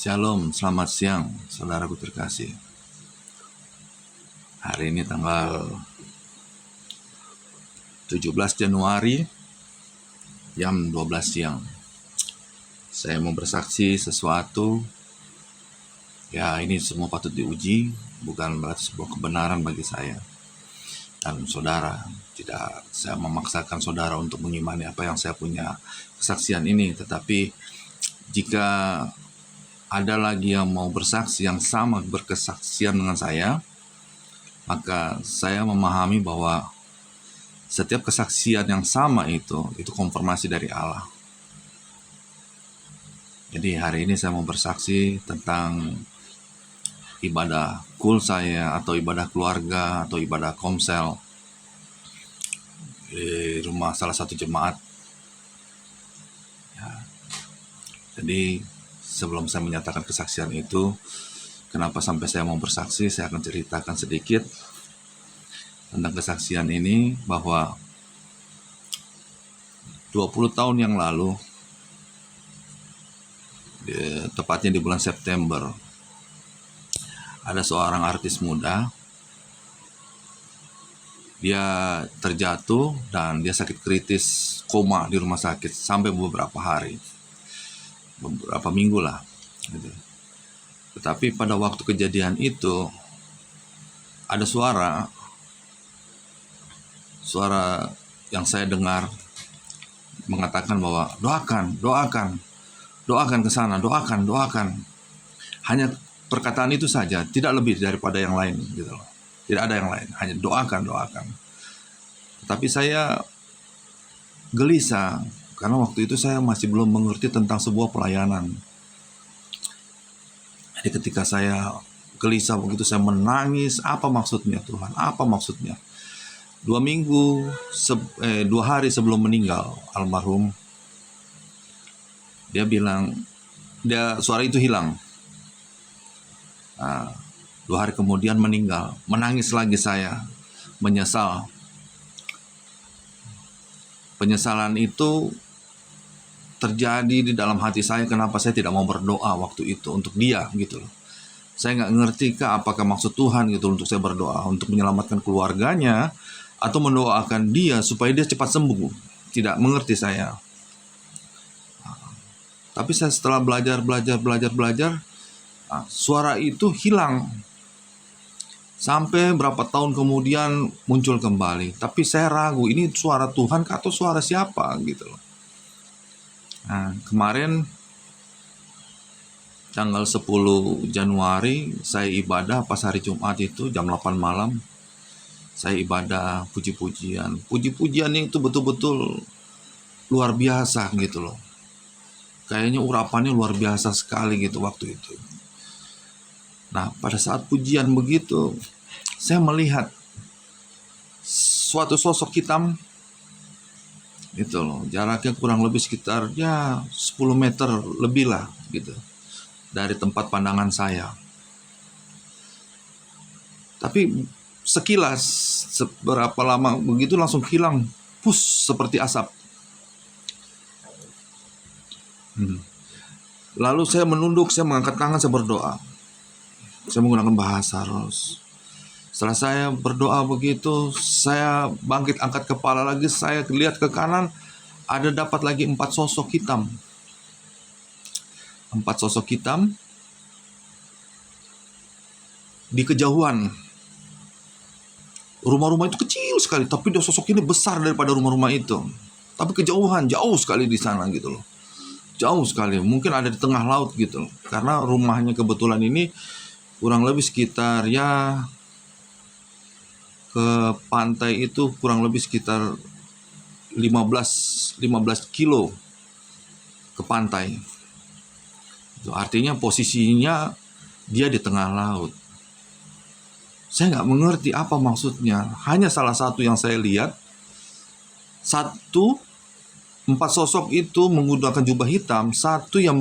Shalom, selamat siang, saudaraku terkasih. Hari ini tanggal 17 Januari, jam 12 siang. Saya mau bersaksi sesuatu, ya ini semua patut diuji, bukan berarti sebuah kebenaran bagi saya dan saudara. Tidak, saya memaksakan saudara untuk mengimani apa yang saya punya kesaksian ini, tetapi jika ada lagi yang mau bersaksi yang sama berkesaksian dengan saya, maka saya memahami bahwa setiap kesaksian yang sama itu konfirmasi dari Allah. Jadi hari ini saya mau bersaksi tentang ibadah kul saya, atau ibadah keluarga, atau ibadah komsel di rumah salah satu jemaat. Ya. Jadi sebelum saya menyatakan kesaksian itu, kenapa sampai saya mau bersaksi, saya akan ceritakan sedikit tentang kesaksian ini, bahwa 20 tahun yang lalu, tepatnya di bulan September, ada seorang artis muda. Dia terjatuh dan dia sakit kritis, koma di rumah sakit sampai beberapa hari, beberapa minggu lah gitu. Tetapi pada waktu kejadian itu ada suara yang saya dengar mengatakan bahwa doakan ke sana, doakan. Hanya perkataan itu saja, tidak lebih daripada yang lain gitu loh. Tidak ada yang lain, hanya doakan. Tapi saya gelisah karena waktu itu saya masih belum mengerti tentang sebuah pelayanan. Jadi ketika saya gelisah begitu, saya menangis, apa maksudnya Tuhan? Apa maksudnya? 2 hari sebelum meninggal almarhum, dia bilang, suara itu hilang. 2 hari kemudian meninggal. Menangis lagi saya, menyesal. Penyesalan itu terjadi di dalam hati saya, kenapa saya tidak mau berdoa waktu itu untuk dia gitu loh. Saya nggak ngerti apakah maksud Tuhan gitu untuk saya berdoa untuk menyelamatkan keluarganya, atau mendoakan dia supaya dia cepat sembuh. Tidak mengerti saya. Tapi saya setelah belajar, suara itu hilang. Sampai berapa tahun kemudian muncul kembali. Tapi saya ragu, ini suara Tuhan atau suara siapa gitu loh. Nah, kemarin tanggal 10 Januari saya ibadah pas hari Jumat itu jam 8 malam. Saya ibadah puji-pujian. Puji-pujian itu betul-betul luar biasa gitu loh. Kayaknya urapannya luar biasa sekali gitu waktu itu. Nah, pada saat pujian begitu, saya melihat suatu sosok hitam gitu loh. Jaraknya kurang lebih sekitar 10 meter lebih lah gitu dari tempat pandangan saya. Tapi sekilas, seberapa lama begitu langsung hilang, seperti asap. Lalu saya menunduk, saya mengangkat tangan, saya berdoa. Saya menggunakan bahasa Ros. Setelah saya berdoa begitu, saya bangkit, angkat kepala lagi, saya lihat ke kanan, ada dapat lagi 4 sosok hitam. 4 sosok hitam di kejauhan. Rumah-rumah itu kecil sekali, tapi sosok ini besar daripada rumah-rumah itu. Tapi kejauhan, jauh sekali di sana gitu loh. Jauh sekali, mungkin ada di tengah laut gitu loh. Karena rumahnya kebetulan ini kurang lebih sekitar ke pantai itu kurang lebih sekitar 15 kilo ke pantai. Itu artinya posisinya dia di tengah laut. Saya nggak mengerti apa maksudnya. Hanya salah satu yang saya lihat, 4 sosok itu menggunakan jubah hitam, satu yang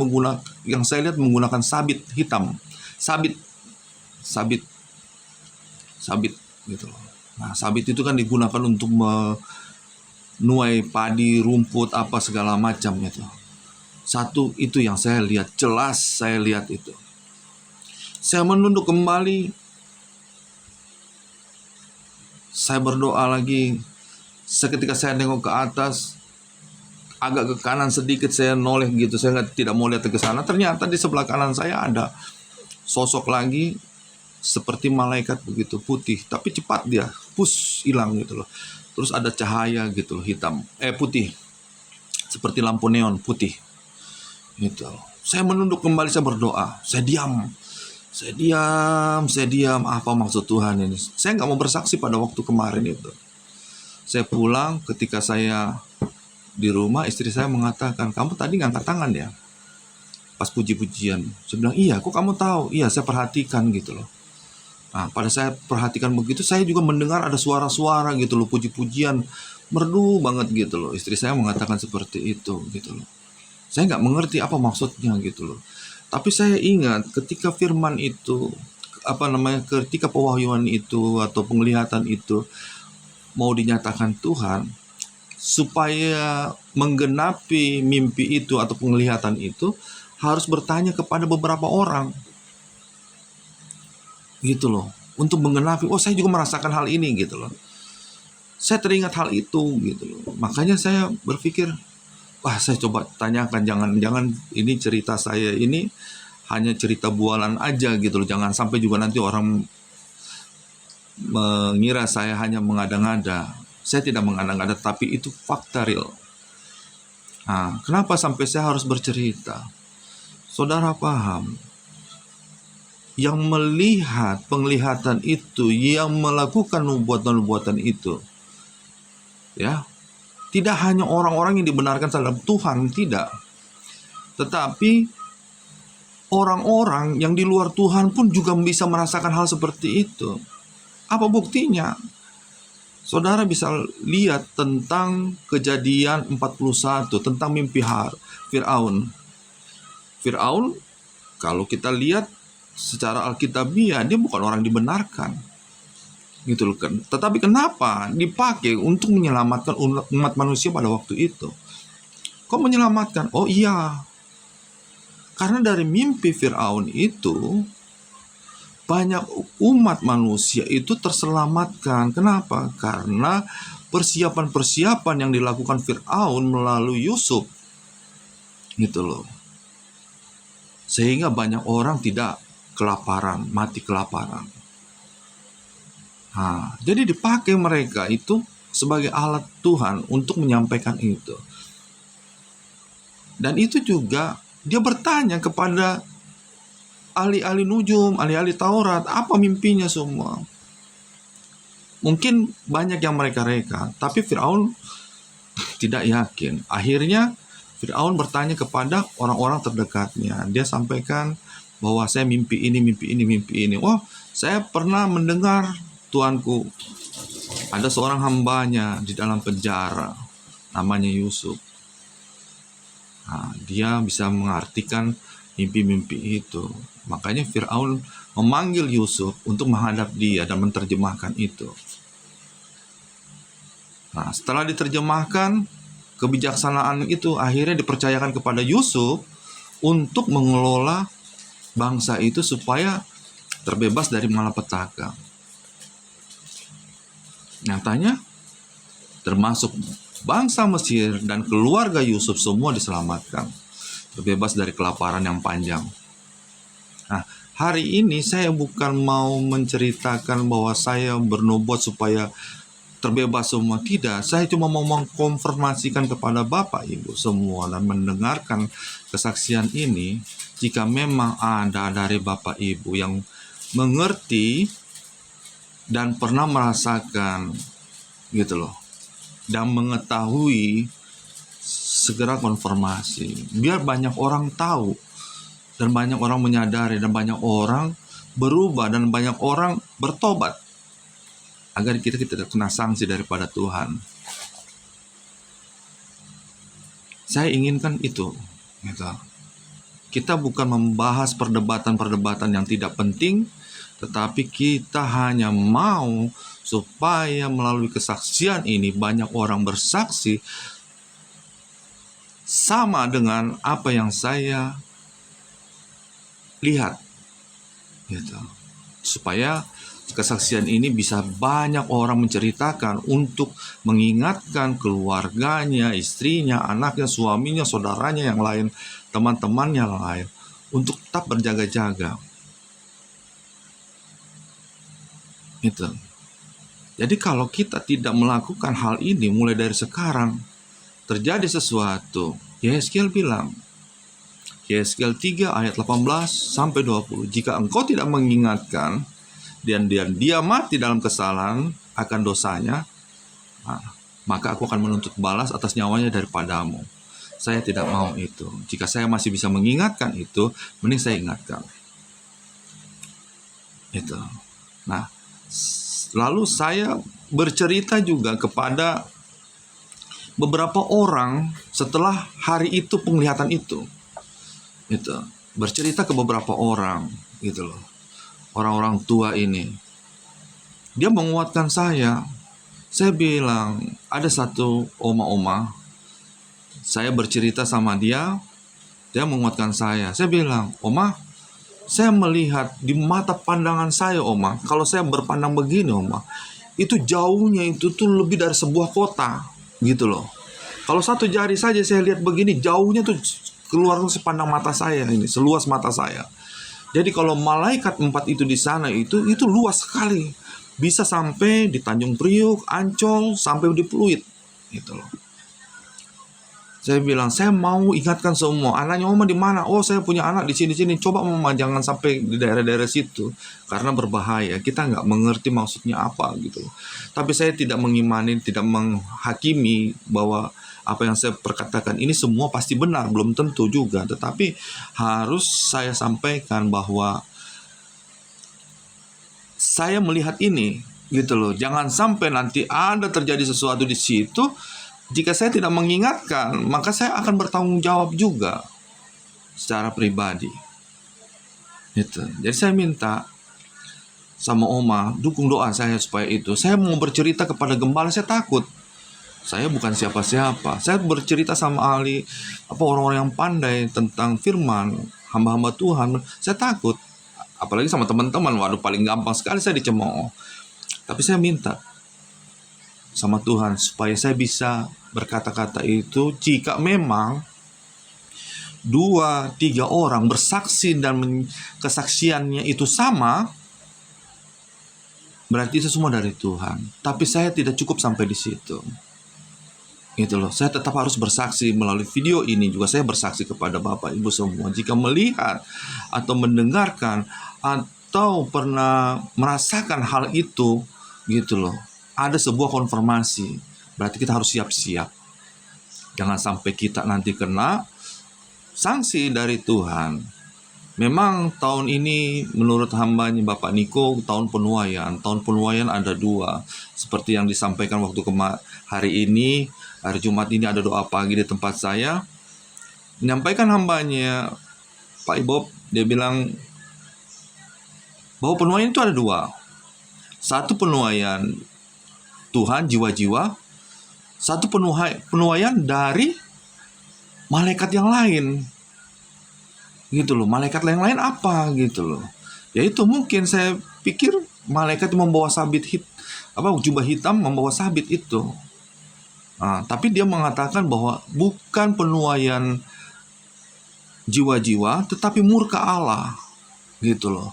saya lihat menggunakan sabit hitam. Sabit gitu loh. Nah, sabit itu kan digunakan untuk menuai padi, rumput, apa segala macam gitu. Satu itu yang saya lihat, jelas saya lihat itu. Saya menunduk kembali, saya berdoa lagi. Seketika saya nengok ke atas, agak ke kanan sedikit saya noleh gitu, saya tidak mau lihat ke sana. Ternyata di sebelah kanan saya ada sosok lagi seperti malaikat begitu, putih, tapi cepat dia hilang gitu loh. Terus ada cahaya gitu loh, hitam, putih, seperti lampu neon putih gitu. Saya menunduk kembali, saya berdoa, saya diam. Apa maksud Tuhan ini? Saya nggak mau bersaksi pada waktu kemarin itu. Saya pulang, ketika saya di rumah, istri saya mengatakan, kamu tadi ngangkat tangan ya pas puji-pujian. Saya bilang, iya, kok kamu tahu? Iya, saya perhatikan gitu loh. Nah, pada saya perhatikan begitu, saya juga mendengar ada suara-suara gitu loh, puji-pujian, merdu banget gitu loh. Istri saya mengatakan seperti itu gitu loh. Saya nggak mengerti apa maksudnya gitu loh. Tapi saya ingat ketika firman itu, ketika pewahyuan itu atau penglihatan itu mau dinyatakan Tuhan, supaya menggenapi mimpi itu atau penglihatan itu, harus bertanya kepada beberapa orang gitu loh, untuk menggenapi. Oh, saya juga merasakan hal ini gitu loh. Saya teringat hal itu gitu loh. Makanya saya berpikir, wah, saya coba tanyakan, jangan ini cerita saya ini hanya cerita bualan aja gitu loh. Jangan sampai juga nanti orang mengira saya hanya mengada-ngada. Saya tidak mengada-ngada, tapi itu fakta real. Nah, kenapa sampai saya harus bercerita? Saudara paham, yang melihat penglihatan itu, yang melakukan nubuatan-nubuatan itu, ya, tidak hanya orang-orang yang dibenarkan dalam Tuhan, tidak, tetapi orang-orang yang di luar Tuhan pun juga bisa merasakan hal seperti itu. Apa buktinya? Saudara bisa lihat tentang Kejadian 41, tentang mimpi Firaun. Firaun, kalau kita lihat secara alkitabiah, dia bukan orang dibenarkan gitu loh kan. Tetapi kenapa dipakai untuk menyelamatkan umat manusia pada waktu itu? Kok menyelamatkan? Oh iya, karena dari mimpi Firaun itu banyak umat manusia itu terselamatkan. Kenapa? Karena persiapan-persiapan yang dilakukan Firaun melalui Yusuf gitu loh, sehingga banyak orang tidak kelaparan, mati kelaparan. Nah, jadi dipakai mereka itu sebagai alat Tuhan untuk menyampaikan itu. Dan itu juga dia bertanya kepada ahli-ahli nujum, ahli-ahli Taurat, apa mimpinya semua. Mungkin banyak yang mereka reka, tapi Firaun tidak yakin. Akhirnya Firaun bertanya kepada orang-orang terdekatnya. Dia sampaikan bahwa saya mimpi ini, mimpi ini, mimpi ini. Oh, saya pernah mendengar Tuanku, ada seorang hambanya di dalam penjara, namanya Yusuf. Nah, dia bisa mengartikan mimpi-mimpi itu. Makanya Firaun memanggil Yusuf untuk menghadap dia dan menerjemahkan itu. Nah, setelah diterjemahkan, kebijaksanaan itu akhirnya dipercayakan kepada Yusuf untuk mengelola bangsa itu supaya terbebas dari malapetaka. Nyatanya, termasuk bangsa Mesir dan keluarga Yusuf semua diselamatkan, terbebas dari kelaparan yang panjang. Nah, hari ini saya bukan mau menceritakan bahwa saya bernubuat supaya terbebas semua, tidak. Saya cuma mau mengkonfirmasikan kepada Bapak Ibu semua dan mendengarkan kesaksian ini. Jika memang ada dari Bapak Ibu yang mengerti dan pernah merasakan gitu loh, dan mengetahui, segera konfirmasi, biar banyak orang tahu dan banyak orang menyadari dan banyak orang berubah dan banyak orang bertobat, agar kita tidak kena sanksi daripada Tuhan. Saya inginkan itu gitu. Kita bukan membahas perdebatan-perdebatan yang tidak penting, tetapi kita hanya mau supaya melalui kesaksian ini banyak orang bersaksi sama dengan apa yang saya lihat, gitu. Supaya kesaksian ini bisa banyak orang menceritakan untuk mengingatkan keluarganya, istrinya, anaknya, suaminya, saudaranya yang lain, teman-temannya yang lain, untuk tetap berjaga-jaga. Itu. Jadi kalau kita tidak melakukan hal ini mulai dari sekarang, terjadi sesuatu. Yeskel bilang, Yeskel 3 ayat 18 sampai 20, jika engkau tidak mengingatkan dan dia mati dalam kesalahan akan dosanya, maka aku akan menuntut balas atas nyawanya daripadamu. Saya tidak mau itu. Jika saya masih bisa mengingatkan itu, mending saya ingatkan. Itu. Nah, lalu saya bercerita juga kepada beberapa orang setelah hari itu, penglihatan itu. Bercerita ke beberapa orang, gitu loh. Orang-orang tua ini. Dia menguatkan saya. Saya bilang, ada satu oma-oma, saya bercerita sama dia menguatkan saya. Saya bilang, Oma, saya melihat di mata pandangan saya, Oma, kalau saya berpandang begini, Oma, itu jauhnya itu tuh lebih dari sebuah kota, gitu loh. Kalau satu jari saja saya lihat begini, jauhnya tuh keluar sepandang mata saya ini, seluas mata saya. Jadi kalau malaikat 4 itu di sana itu luas sekali. Bisa sampai di Tanjung Priuk, Ancol, sampai di Pluit, gitu loh. Saya bilang, saya mau ingatkan semua. Anaknya Oma di mana? Oh, saya punya anak di sini. Coba Mama jangan sampai di daerah-daerah situ, karena berbahaya. Kita nggak mengerti maksudnya apa, gitu. Tapi saya tidak mengimani, tidak menghakimi bahwa apa yang saya perkatakan ini semua pasti benar. Belum tentu juga. Tetapi harus saya sampaikan bahwa saya melihat ini, gitu loh. Jangan sampai nanti ada terjadi sesuatu di situ. Jika saya tidak mengingatkan, maka saya akan bertanggung jawab juga secara pribadi. Gitu. Jadi saya minta sama Oma, dukung doa saya supaya itu. Saya mau bercerita kepada gembala, saya takut. Saya bukan siapa-siapa. Saya bercerita sama ahli, orang-orang yang pandai tentang firman, hamba-hamba Tuhan. Saya takut. Apalagi sama teman-teman, waduh paling gampang sekali saya dicemooh. Tapi saya minta sama Tuhan supaya saya bisa berkata-kata itu. Jika memang 2-3 orang bersaksi dan kesaksiannya itu sama, berarti itu semua dari Tuhan. Tapi saya tidak cukup sampai di situ, gitu loh. Saya tetap harus bersaksi melalui video ini juga. Saya bersaksi kepada Bapak Ibu semua, jika melihat atau mendengarkan atau pernah merasakan hal itu, gitu loh, ada sebuah konfirmasi, berarti kita harus siap-siap. Jangan sampai kita nanti kena sanksi dari Tuhan. Memang tahun ini menurut hambanya Bapak Niko tahun penuaian. Tahun penuaian ada 2, seperti yang disampaikan waktu hari ini, hari Jumat ini ada doa pagi di tempat saya. Menyampaikan hambanya Pak Ibob, dia bilang bahwa penuaian itu ada 2. Satu penuaian Tuhan jiwa-jiwa, satu penuaian dari malaikat yang lain, gitu loh. Malaikat yang lain apa, gitu loh. Yaitu mungkin saya pikir malaikat yang membawa sabit jubah hitam membawa sabit itu. Tapi dia mengatakan bahwa bukan penuaian jiwa-jiwa, tetapi murka Allah, gitu loh.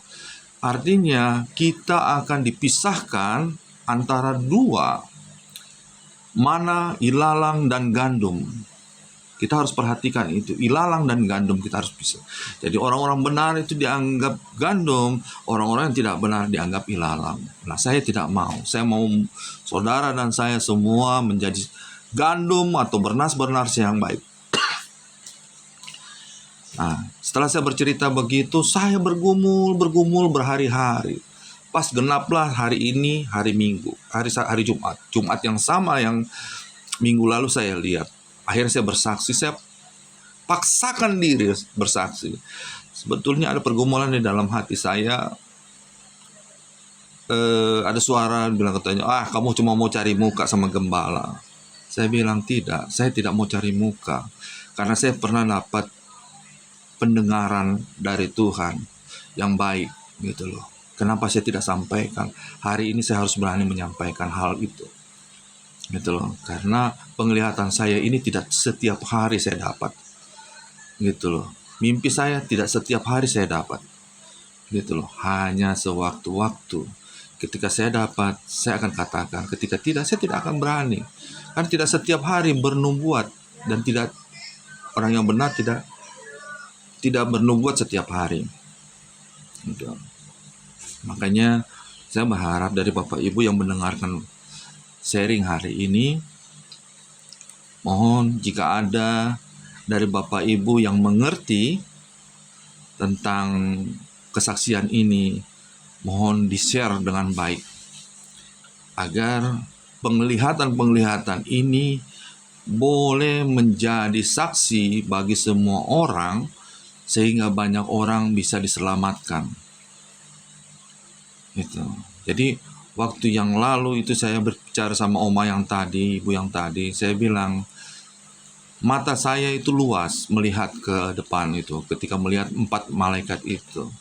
Artinya kita akan dipisahkan antara 2, mana ilalang dan gandum. Kita harus perhatikan itu, ilalang dan gandum kita harus pisah. Jadi orang-orang benar itu dianggap gandum, orang-orang yang tidak benar dianggap ilalang. Nah, saya tidak mau. Saya mau saudara dan saya semua menjadi gandum atau bernas yang baik. Nah, setelah saya bercerita begitu, saya bergumul berhari-hari. Pas genaplah hari ini, hari Minggu, hari Jumat yang sama yang minggu lalu saya lihat. Akhirnya saya bersaksi, saya paksakan diri bersaksi. Sebetulnya ada pergumulan di dalam hati saya. Ada suara bilang katanya, kamu cuma mau cari muka sama gembala. Saya bilang tidak, saya tidak mau cari muka. Karena saya pernah dapat pendengaran dari Tuhan yang baik gitu loh. Kenapa saya tidak sampaikan? Hari ini saya harus berani menyampaikan hal itu gitu loh. Karena penglihatan saya ini tidak setiap hari saya dapat gitu loh. Mimpi saya tidak setiap hari saya dapat gitu loh. Hanya sewaktu-waktu. Ketika saya dapat, saya akan katakan. Ketika tidak, saya tidak akan berani. Kan tidak setiap hari bernubuat, dan tidak, orang yang benar tidak bernubuat setiap hari gitu. Makanya saya berharap dari Bapak Ibu yang mendengarkan sharing hari ini, mohon jika ada dari Bapak Ibu yang mengerti tentang kesaksian ini, mohon di-share dengan baik agar penglihatan-penglihatan ini boleh menjadi saksi bagi semua orang, sehingga banyak orang bisa diselamatkan. Itu. Jadi waktu yang lalu itu saya berbicara sama oma yang tadi, ibu yang tadi, saya bilang mata saya itu luas melihat ke depan itu, ketika melihat 4 malaikat itu.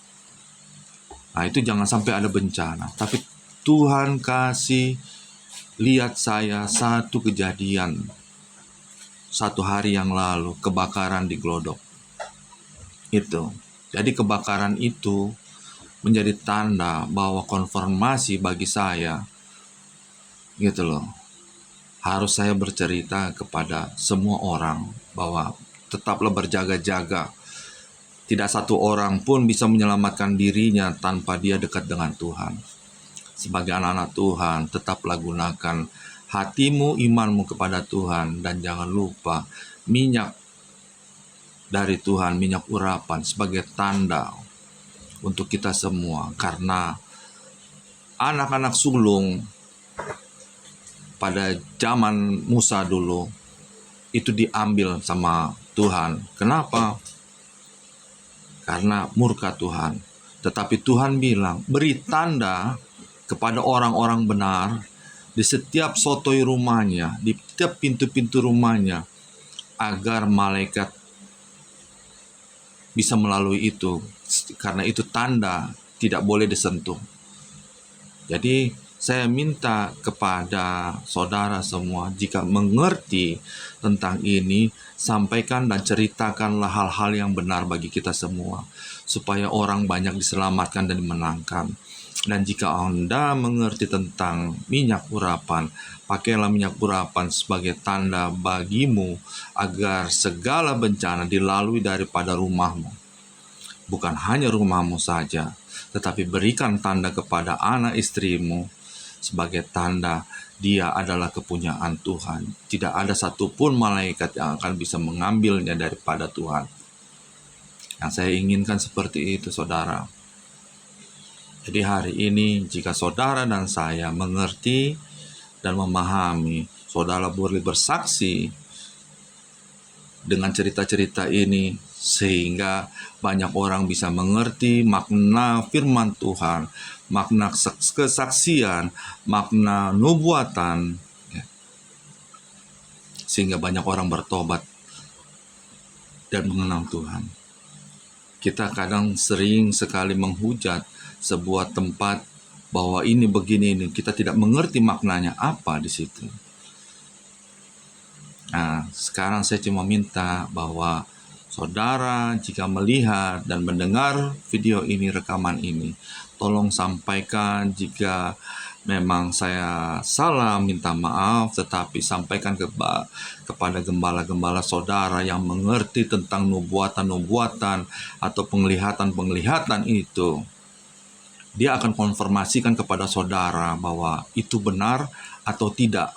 Nah itu jangan sampai ada bencana, tapi Tuhan kasih lihat saya satu kejadian 1 hari yang lalu, kebakaran di Glodok. Itu. Jadi kebakaran itu menjadi tanda bahwa konfirmasi bagi saya gitu loh. Harus saya bercerita kepada semua orang bahwa tetaplah berjaga-jaga. Tidak satu orang pun bisa menyelamatkan dirinya tanpa dia dekat dengan Tuhan. Sebagai anak-anak Tuhan, tetaplah gunakan hatimu, imanmu kepada Tuhan, dan jangan lupa minyak dari Tuhan, minyak urapan sebagai tanda untuk kita semua. Karena anak-anak sulung pada zaman Musa dulu itu diambil sama Tuhan. Kenapa? Karena murka Tuhan. Tetapi Tuhan bilang, beri tanda kepada orang-orang benar di setiap sotoi rumahnya, di setiap pintu-pintu rumahnya, agar malaikat bisa melalui itu. Karena itu tanda tidak boleh disentuh. Jadi saya minta kepada saudara semua, jika mengerti tentang ini, sampaikan dan ceritakanlah hal-hal yang benar bagi kita semua, supaya orang banyak diselamatkan dan dimenangkan. Dan jika Anda mengerti tentang minyak urapan, pakailah minyak urapan sebagai tanda bagimu, agar segala bencana dilalui daripada rumahmu. Bukan hanya rumahmu saja, tetapi berikan tanda kepada anak istrimu sebagai tanda dia adalah kepunyaan Tuhan. Tidak ada satupun malaikat yang akan bisa mengambilnya daripada Tuhan. Yang saya inginkan seperti itu, saudara. Jadi hari ini jika saudara dan saya mengerti dan memahami, saudara boleh bersaksi dengan cerita-cerita ini, sehingga banyak orang bisa mengerti makna firman Tuhan, makna kesaksian, makna nubuatan, ya. Sehingga banyak orang bertobat dan mengenal Tuhan. Kita kadang sering sekali menghujat sebuah tempat bahwa ini begini ini, kita tidak mengerti maknanya apa di situ. Nah, sekarang saya cuma minta bahwa saudara jika melihat dan mendengar video ini, rekaman ini, tolong sampaikan. Jika memang saya salah, minta maaf, tetapi sampaikan kepada gembala-gembala saudara yang mengerti tentang nubuatan-nubuatan atau penglihatan-penglihatan itu. Dia akan konfirmasikan kepada saudara bahwa itu benar atau tidak.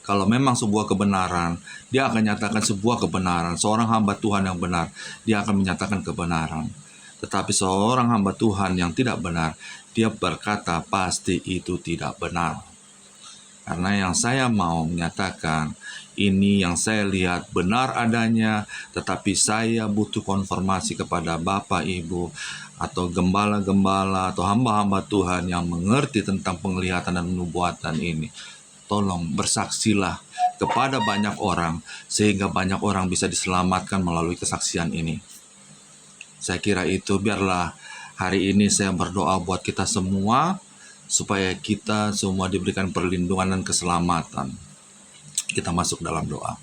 Kalau memang sebuah kebenaran, dia akan nyatakan sebuah kebenaran. Seorang hamba Tuhan yang benar, dia akan menyatakan kebenaran. Tetapi seorang hamba Tuhan yang tidak benar, dia berkata pasti itu tidak benar. Karena yang saya mau menyatakan, ini yang saya lihat benar adanya, tetapi saya butuh konfirmasi kepada Bapak, Ibu, atau gembala-gembala, atau hamba-hamba Tuhan yang mengerti tentang penglihatan dan nubuatan ini. tolong bersaksilah kepada banyak orang, sehingga banyak orang bisa diselamatkan melalui kesaksian ini. Saya kira itu, biarlah hari ini saya berdoa buat kita semua, supaya kita semua diberikan perlindungan dan keselamatan. Kita masuk dalam doa.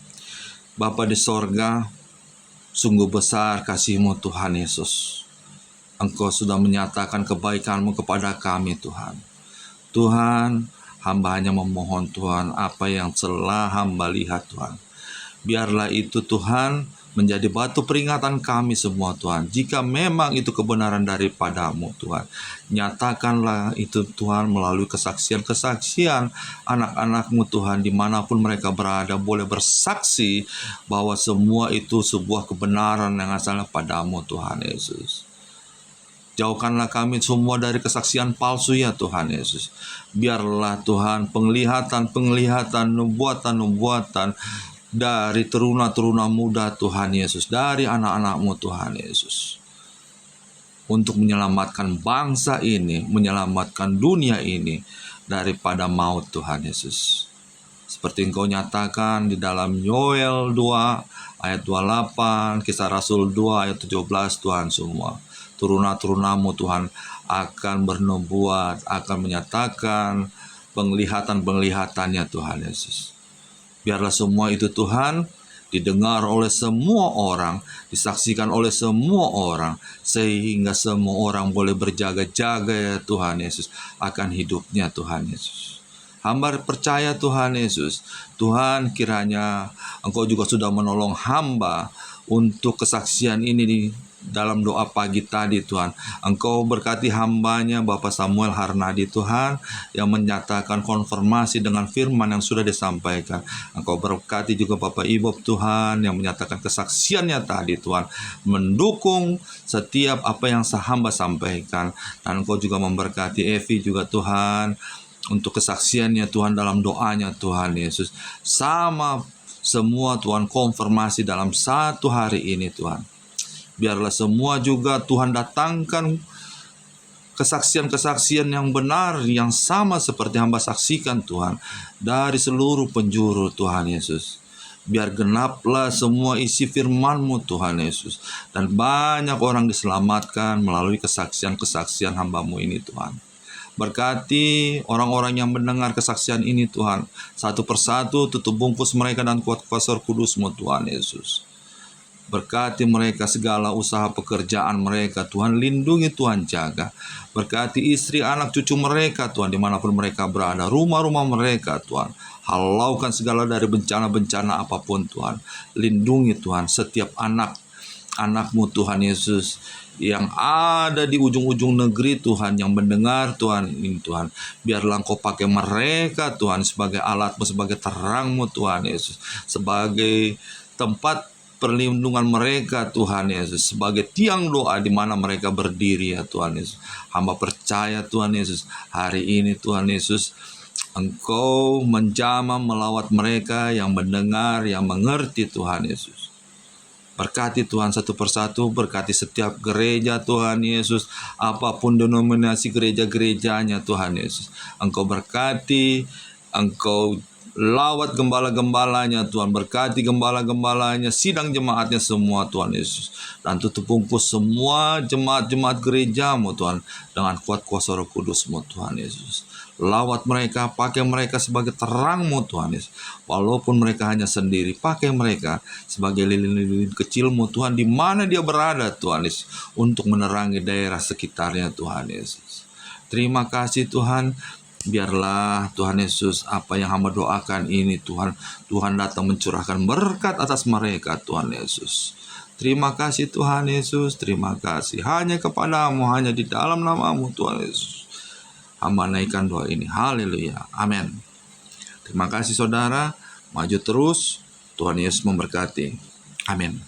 Bapa di sorga, sungguh besar kasih-Mu Tuhan Yesus. Engkau sudah menyatakan kebaikan-Mu kepada kami Tuhan. Tuhan, hamba hanya memohon Tuhan, apa yang telah hamba lihat Tuhan, biarlah itu Tuhan menjadi batu peringatan kami semua Tuhan. Jika memang itu kebenaran daripada-Mu Tuhan, nyatakanlah itu Tuhan melalui kesaksian-kesaksian anak-anak-Mu Tuhan, dimanapun mereka berada boleh bersaksi bahwa semua itu sebuah kebenaran yang asalnya pada-Mu Tuhan Yesus. Jauhkanlah kami semua dari kesaksian palsu ya Tuhan Yesus. Biarlah Tuhan penglihatan, nubuatan dari teruna-teruna muda Tuhan Yesus, dari anak-anak-Mu Tuhan Yesus, untuk menyelamatkan bangsa ini, menyelamatkan dunia ini daripada maut Tuhan Yesus. Seperti Engkau nyatakan di dalam Yoel 2 ayat 28, Kisah Rasul 2 ayat 17 Tuhan semua. Turuna-turunamu Tuhan akan bernubuat, akan menyatakan penglihatan-penglihatannya Tuhan Yesus. Biarlah semua itu Tuhan didengar oleh semua orang, disaksikan oleh semua orang, sehingga semua orang boleh berjaga-jaga ya Tuhan Yesus akan hidupnya Tuhan Yesus. Hamba percaya Tuhan Yesus, Tuhan kiranya Engkau juga sudah menolong hamba untuk kesaksian ini di dalam doa pagi tadi Tuhan. Engkau berkati hambanya Bapak Samuel Harnadi Tuhan, yang menyatakan konfirmasi dengan firman yang sudah disampaikan. Engkau berkati juga Bapak Ibob Tuhan, yang menyatakan kesaksiannya tadi Tuhan, mendukung setiap apa yang hamba sampaikan. Dan Engkau juga memberkati Evi juga Tuhan, untuk kesaksiannya Tuhan dalam doanya Tuhan Yesus. Sama semua Tuhan konfirmasi dalam satu hari ini Tuhan. Biarlah semua juga Tuhan datangkan kesaksian-kesaksian yang benar, yang sama seperti hamba saksikan Tuhan, dari seluruh penjuru Tuhan Yesus. Biar genaplah semua isi firman-Mu Tuhan Yesus, dan banyak orang diselamatkan melalui kesaksian-kesaksian hamba-Mu ini Tuhan. Berkati orang-orang yang mendengar kesaksian ini Tuhan, satu persatu tutup bungkus mereka dan kuat kuasa Kudus-Mu Tuhan Yesus. Berkati mereka segala usaha pekerjaan mereka Tuhan, lindungi Tuhan, jaga. Berkati istri, anak, cucu mereka Tuhan, dimanapun mereka berada, rumah-rumah mereka Tuhan. Halaukan segala dari bencana-bencana apapun Tuhan. Lindungi Tuhan setiap anak-anak-Mu Tuhan Yesus, yang ada di ujung-ujung negeri Tuhan, yang mendengar Tuhan ini Tuhan. Biarlah Engkau pakai mereka Tuhan sebagai alat-Mu, sebagai terang-Mu Tuhan Yesus, sebagai tempat perlindungan mereka Tuhan Yesus, sebagai tiang doa di mana mereka berdiri ya Tuhan Yesus. Hamba percaya Tuhan Yesus, hari ini Tuhan Yesus, Engkau menjamah melawat mereka yang mendengar, yang mengerti Tuhan Yesus. Berkati Tuhan satu persatu, berkati setiap gereja Tuhan Yesus, apapun denominasi gereja-gerejanya Tuhan Yesus. Engkau berkati, Engkau lawat gembala-gembalanya Tuhan, berkati gembala-gembalanya, sidang jemaatnya semua Tuhan Yesus. Dan tutup bungkus semua jemaat-jemaat gereja-Mu Tuhan dengan kuat kuasa Roh Kudus-Mu Tuhan Yesus. Lawat mereka, pakai mereka sebagai terang-Mu Tuhan Yesus. Walaupun mereka hanya sendiri, pakai mereka sebagai lilin-lilin kecil-Mu Tuhan, di mana dia berada Tuhan Yesus, untuk menerangi daerah sekitarnya Tuhan Yesus. Terima kasih Tuhan. Biarlah Tuhan Yesus, apa yang hamba doakan ini Tuhan, Tuhan datang mencurahkan berkat atas mereka Tuhan Yesus. Terima kasih Tuhan Yesus, terima kasih. Hanya kepadamu, hanya di dalam nama-Mu Tuhan Yesus, hamba naikkan doa ini. Haleluya, amin. Terima kasih saudara, maju terus, Tuhan Yesus memberkati. Amin.